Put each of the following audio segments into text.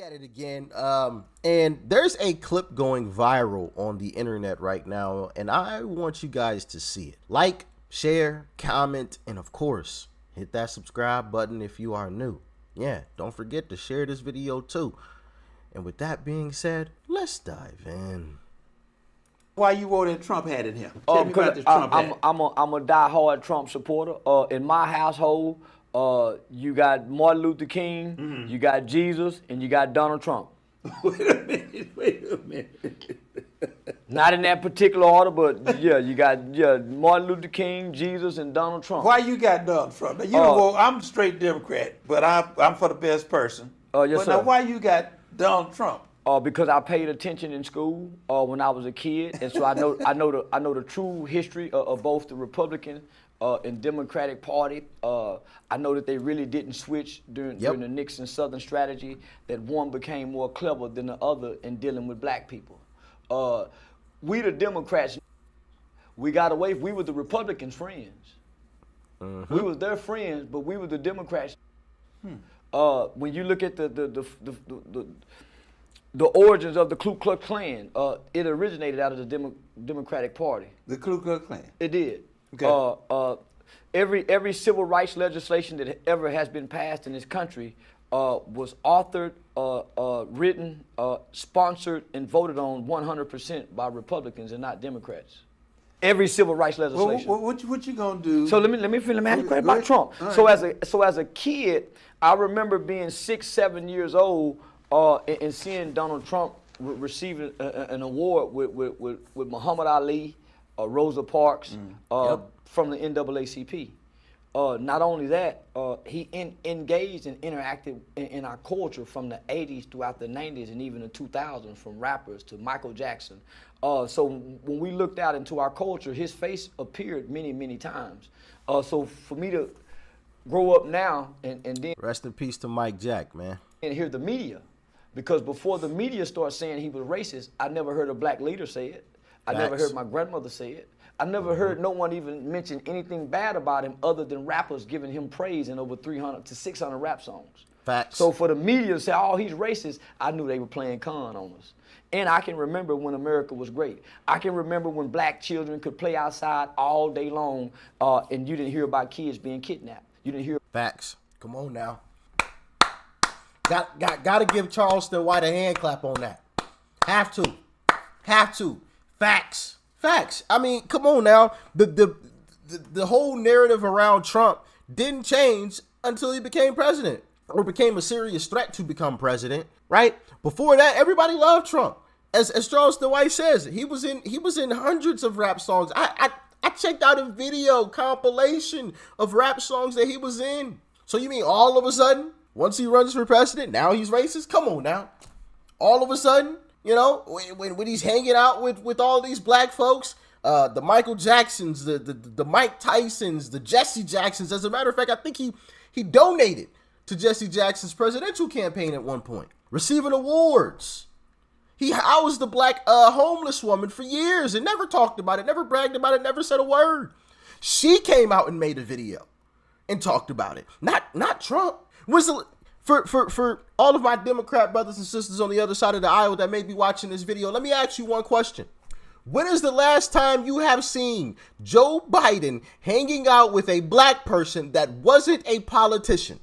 At it again. And there's a clip going viral on the internet right now, and I want you guys to see it. Like, share, comment, and of course, hit that subscribe button if you are new. Yeah, don't forget to share this video too. And with that being said, let's dive in. Why you wore that Trump hat in here? Tell me about this Trump hat. I'm a diehard Trump supporter. In my household, you got Martin Luther King, you got Jesus, and you got Donald Trump. Wait a minute. Not in that particular order, but yeah, you got Martin Luther King, Jesus, and Donald Trump. Why you got Donald Trump? Now, you know, well, I'm a straight Democrat, but I'm for the best person. Yes, but sir. now, why you got Donald Trump? Because I paid attention in school when I was a kid, and so I know the true history of both the Republican and Democratic Party. I know that they really didn't switch during the Nixon Southern strategy. That one became more clever than the other in dealing with black people. We the Democrats, we got away. We were the Republicans' friends. We were their friends, but we were the Democrats. When you look at the origins of the Ku Klux Klan, it originated out of the Democratic Party. The Ku Klux Klan? It did. Okay. Every civil rights legislation that ever has been passed in this country was authored, written, sponsored, and voted on 100% by Republicans and not Democrats. Every civil rights legislation. Well, what you gonna do? So let me ask you about Trump. Right. So as a kid, I remember being 6, 7 years old and seeing Donald Trump receiving an award with Muhammad Ali, Rosa Parks from the NAACP. Not only that, he engaged and interacted in our culture from the 80s throughout the 90s and even the 2000s, from rappers to Michael Jackson. So when we looked out into our culture, his face appeared many, many times. So for me to grow up now and then... Rest in peace to Mike Jack, man. And hear the media. Because before the media started saying he was racist, I never heard a black leader say it. I never heard my grandmother say it. I never heard no one even mention anything bad about him other than rappers giving him praise in over 300 to 600 rap songs. Facts. So for the media to say, oh, he's racist, I knew they were playing con on us. And I can remember when America was great. I can remember when black children could play outside all day long and you didn't hear about kids being kidnapped. You didn't hear. Facts. Come on now. Got to give Charleston White a hand clap on that. Have to. Facts. I mean, come on now. The whole narrative around Trump didn't change until he became president or became a serious threat to become president, right? Before that, everybody loved Trump. As Charleston White says, he was in hundreds of rap songs. I checked out a video compilation of rap songs that he was in. So you mean all of a sudden, once he runs for president, now he's racist? Come on now. All of a sudden, you know, when he's hanging out with all these black folks, the Michael Jacksons, the Mike Tysons, the Jesse Jacksons. As a matter of fact, I think he donated to Jesse Jackson's presidential campaign at one point, receiving awards. He housed the black homeless woman for years and never talked about it, never bragged about it, never said a word. She came out and made a video and talked about it. Not Trump. For all of my Democrat brothers and sisters on the other side of the aisle that may be watching this video, let me ask you one question. When is the last time you have seen Joe Biden hanging out with a black person that wasn't a politician?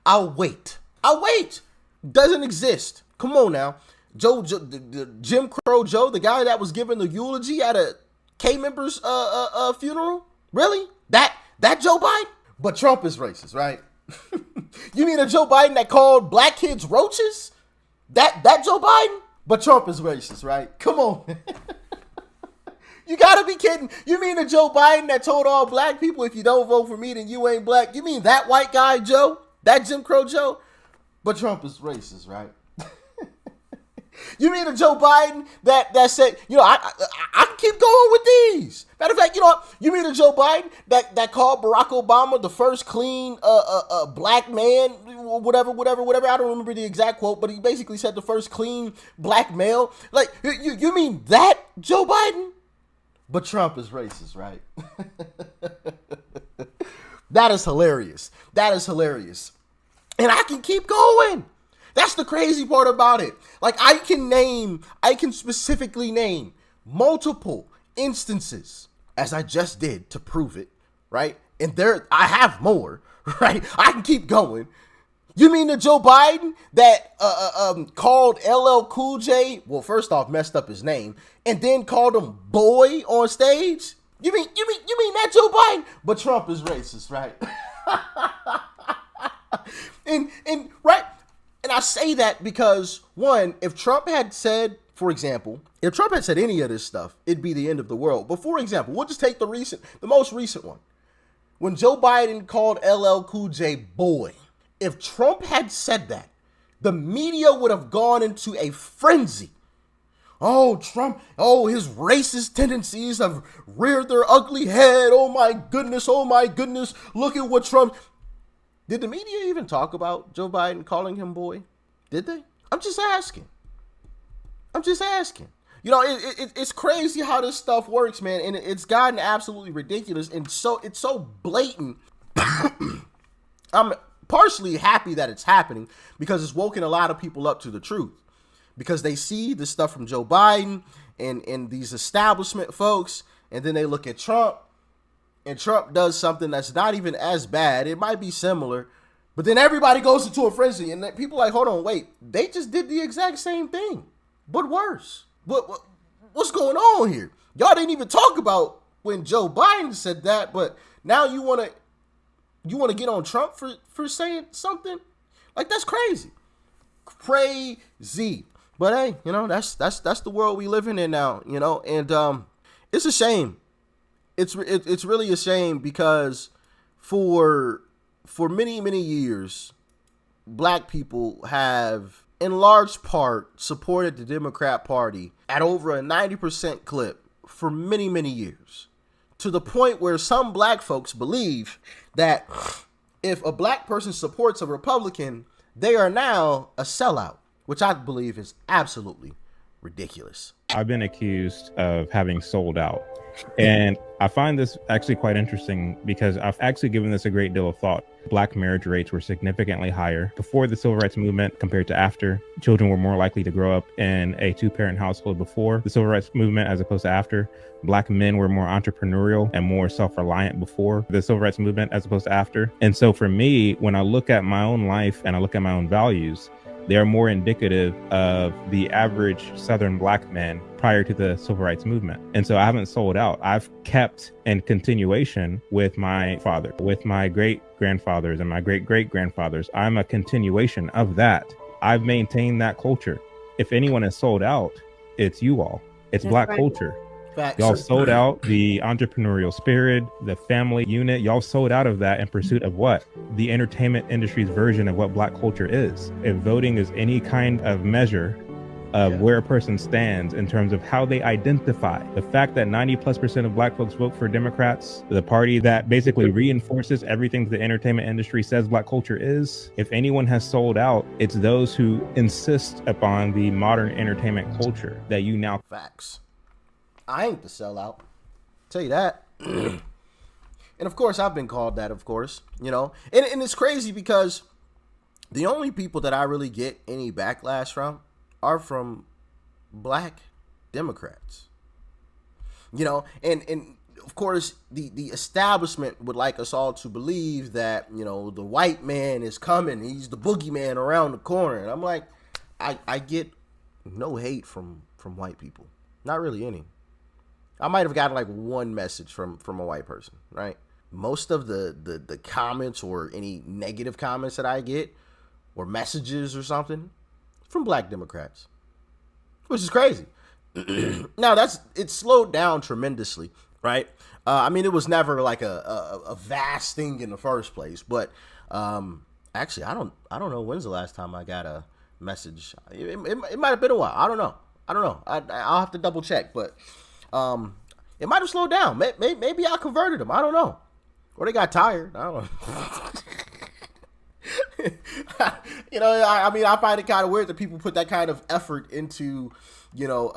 I'll wait. Doesn't exist. Come on now. The Jim Crow Joe, the guy that was giving the eulogy at a K member's funeral? Really? That Joe Biden? But Trump is racist, right? You mean a Joe Biden that called black kids roaches? That Joe Biden? But Trump is racist, right? Come on. You gotta be kidding. You mean the Joe Biden that told all black people, if you don't vote for me, then you ain't black? You mean that white guy, Joe? That Jim Crow Joe? But Trump is racist, right? You mean the Joe Biden that said, you know, I can keep going with these. Matter of fact, you know what? You mean the Joe Biden that called Barack Obama the first clean black man, whatever. I don't remember the exact quote, but he basically said the first clean black male. Like, you mean that Joe Biden? But Trump is racist, right? That is hilarious. And I can keep going. That's the crazy part about it. Like, I can specifically name multiple instances, as I just did, to prove it, right? And I have more, right? I can keep going. You mean the Joe Biden that called LL Cool J, well, first off, messed up his name, and then called him boy on stage? You mean that Joe Biden? But Trump is racist, right? and right. And I say that because, one, if Trump had said, for example, if Trump had said any of this stuff, it'd be the end of the world. But for example, we'll just take the most recent one. When Joe Biden called LL Cool J boy, if Trump had said that, the media would have gone into a frenzy. Oh, Trump, his racist tendencies have reared their ugly head. Oh my goodness, look at what Trump... Did the media even talk about Joe Biden calling him boy? Did they? I'm just asking. You know, it's crazy how this stuff works, man, and it's gotten absolutely ridiculous, and it's so blatant. I'm partially happy that it's happening because it's woken a lot of people up to the truth, because they see the stuff from Joe Biden and these establishment folks, and then they look at Trump. And Trump does something that's not even as bad. It might be similar, but then everybody goes into a frenzy, and people are like, hold on, wait, they just did the exact same thing, but worse. What's going on here? Y'all didn't even talk about when Joe Biden said that, but now you want to get on Trump for saying something? Like, that's crazy. Crazy. But hey, you know, that's the world we living in now, you know, and it's a shame. It's really a shame because for many, many years, black people have, in large part, supported the Democrat Party at over a 90% clip for many, many years, to the point where some black folks believe that if a black person supports a Republican, they are now a sellout, which I believe is absolutely ridiculous. I've been accused of having sold out. And I find this actually quite interesting because I've actually given this a great deal of thought. Black marriage rates were significantly higher before the civil rights movement compared to after. Children were more likely to grow up in a two-parent household before the civil rights movement as opposed to after. Black men were more entrepreneurial and more self-reliant before the civil rights movement as opposed to after. And so for me, when I look at my own life and I look at my own values, they are more indicative of the average Southern black man prior to the civil rights movement. And so I haven't sold out. I've kept in continuation with my father, with my great-grandfathers and my great-great-grandfathers. I'm a continuation of that. I've maintained that culture. If anyone has sold out, it's you all. It's That's black right. culture. Facts. Y'all sold out the entrepreneurial spirit, the family unit. Y'all sold out of that in pursuit of what? The entertainment industry's version of what black culture is. If voting is any kind of measure of where a person stands in terms of how they identify, the fact that 90+% of black folks vote for Democrats, the party that basically reinforces everything the entertainment industry says black culture is, if anyone has sold out, it's those who insist upon the modern entertainment culture that you now... Facts. I ain't the sellout. Tell you that. And of course, I've been called that, of course, you know. And it's crazy because the only people that I really get any backlash from are from black Democrats. You know, and of course, the establishment would like us all to believe that, you know, the white man is coming. He's the boogeyman around the corner. And I'm like, I get no hate from white people. Not really any. I might have gotten like one message from a white person, right? Most of the comments or any negative comments that I get or messages or something from black Democrats, which is crazy. Now it's slowed down tremendously, right? I mean, it was never like a vast thing in the first place, but actually, I don't know when's the last time I got a message. It might have been a while. I don't know. I'll have to double check, but it might have slowed down. Maybe I converted them. I don't know. Or they got tired. I don't know. You know, I mean, I find it kind of weird that people put that kind of effort into, you know,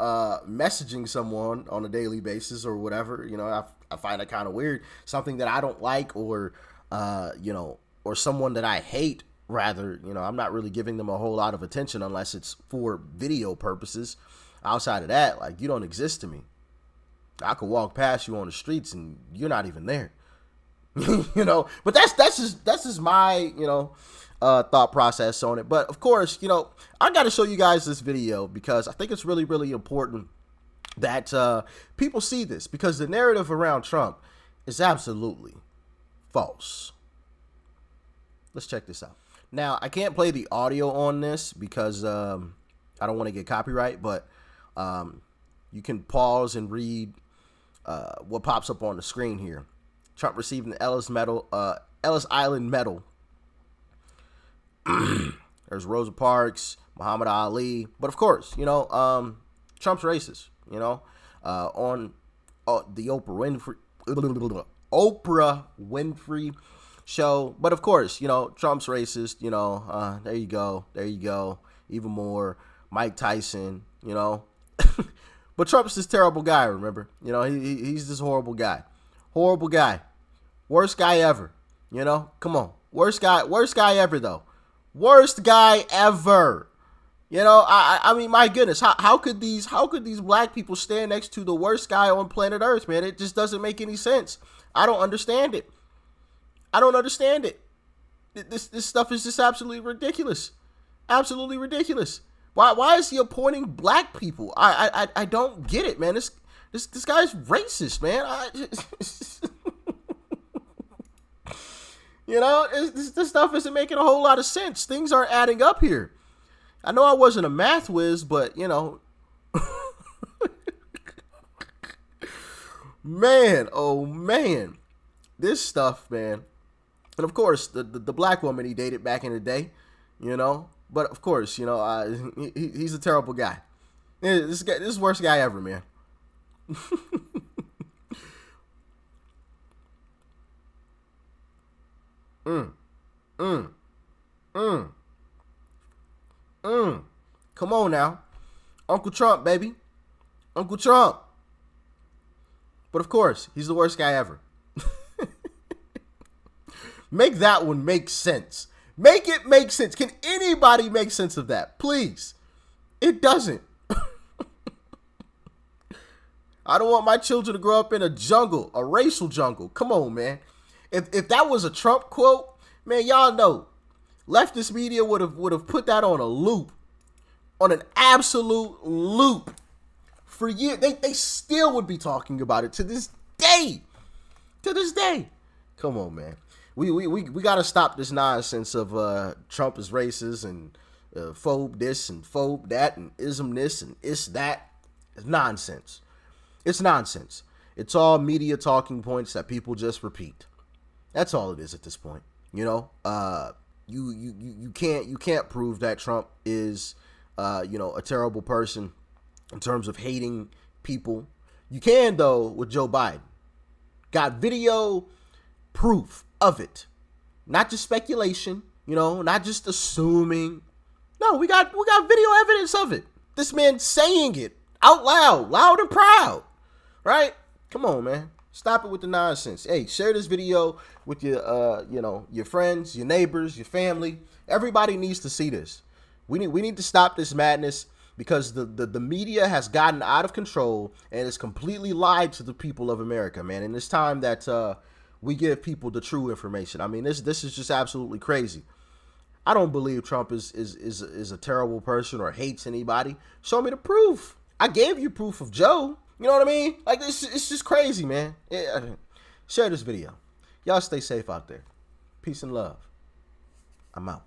messaging someone on a daily basis or whatever. You know, I find it kind of weird. Something that I don't like or, you know, or someone that I hate Rather, you know, I'm not really giving them a whole lot of attention unless it's for video purposes. Outside of that, like, you don't exist to me. I could walk past you on the streets and you're not even there. You know, but that's just my, you know, thought process on it. But of course, you know, I got to show you guys this video because I think it's really, really important that people see this, because the narrative around Trump is absolutely false. Let's check this out. Now, I can't play the audio on this because I don't want to get copyright, but you can pause and read what pops up on the screen here. Trump receiving the Ellis Island Medal. There's Rosa Parks, Muhammad Ali, but of course, you know, Trump's racist. You know, on the Oprah Winfrey show, but of course, you know, Trump's racist. You know, there you go, even more. Mike Tyson, you know, but Trump's this terrible guy. Remember, you know, he's this horrible guy, worst guy ever. You know, come on, worst guy ever though. Worst guy ever. You know, I mean, my goodness, how could these black people stand next to the worst guy on planet Earth, man? It just doesn't make any sense. I don't understand it. This stuff is just absolutely ridiculous. Absolutely ridiculous. Why is he appointing black people? I don't get it, man. This guy's racist, man. You know, this stuff isn't making a whole lot of sense. Things aren't adding up here. I know I wasn't a math whiz, but, you know, man, oh, man, this stuff, man. And, of course, the black woman he dated back in the day, you know, but, of course, you know, he's a terrible guy. This is the worst guy ever, man. Come on now. Uncle Trump, baby. Uncle Trump. But of course, he's the worst guy ever. Make that one make sense. Make it make sense. Can anybody make sense of that? Please. It doesn't. I don't want my children to grow up in a jungle, a racial jungle. Come on, man. If that was a Trump quote, man, y'all know, leftist media would have put that on a loop, on an absolute loop for years. They still would be talking about it to this day. To this day. Come on, man. We got to stop this nonsense of Trump is racist and phobe this and phobe that and ism this and is that. It's nonsense. It's nonsense. It's all media talking points that people just repeat. That's all it is at this point. You know, you can't prove that Trump is, you know, a terrible person in terms of hating people. You can, though, with Joe Biden. Got video proof of it. Not just speculation, you know, not just assuming. No, we got video evidence of it. This man saying it out loud and proud. Right? Come on, man. Stop it with the nonsense. Hey, share this video with your, you know, your friends, your neighbors, your family. Everybody needs to see this. We need to stop this madness because the media has gotten out of control and has completely lied to the people of America, man. And it's time that we give people the true information. I mean, this is just absolutely crazy. I don't believe Trump is a terrible person or hates anybody. Show me the proof. I gave you proof of Joe. You know what I mean? Like, it's just crazy, man. Yeah. Share this video. Y'all stay safe out there. Peace and love. I'm out.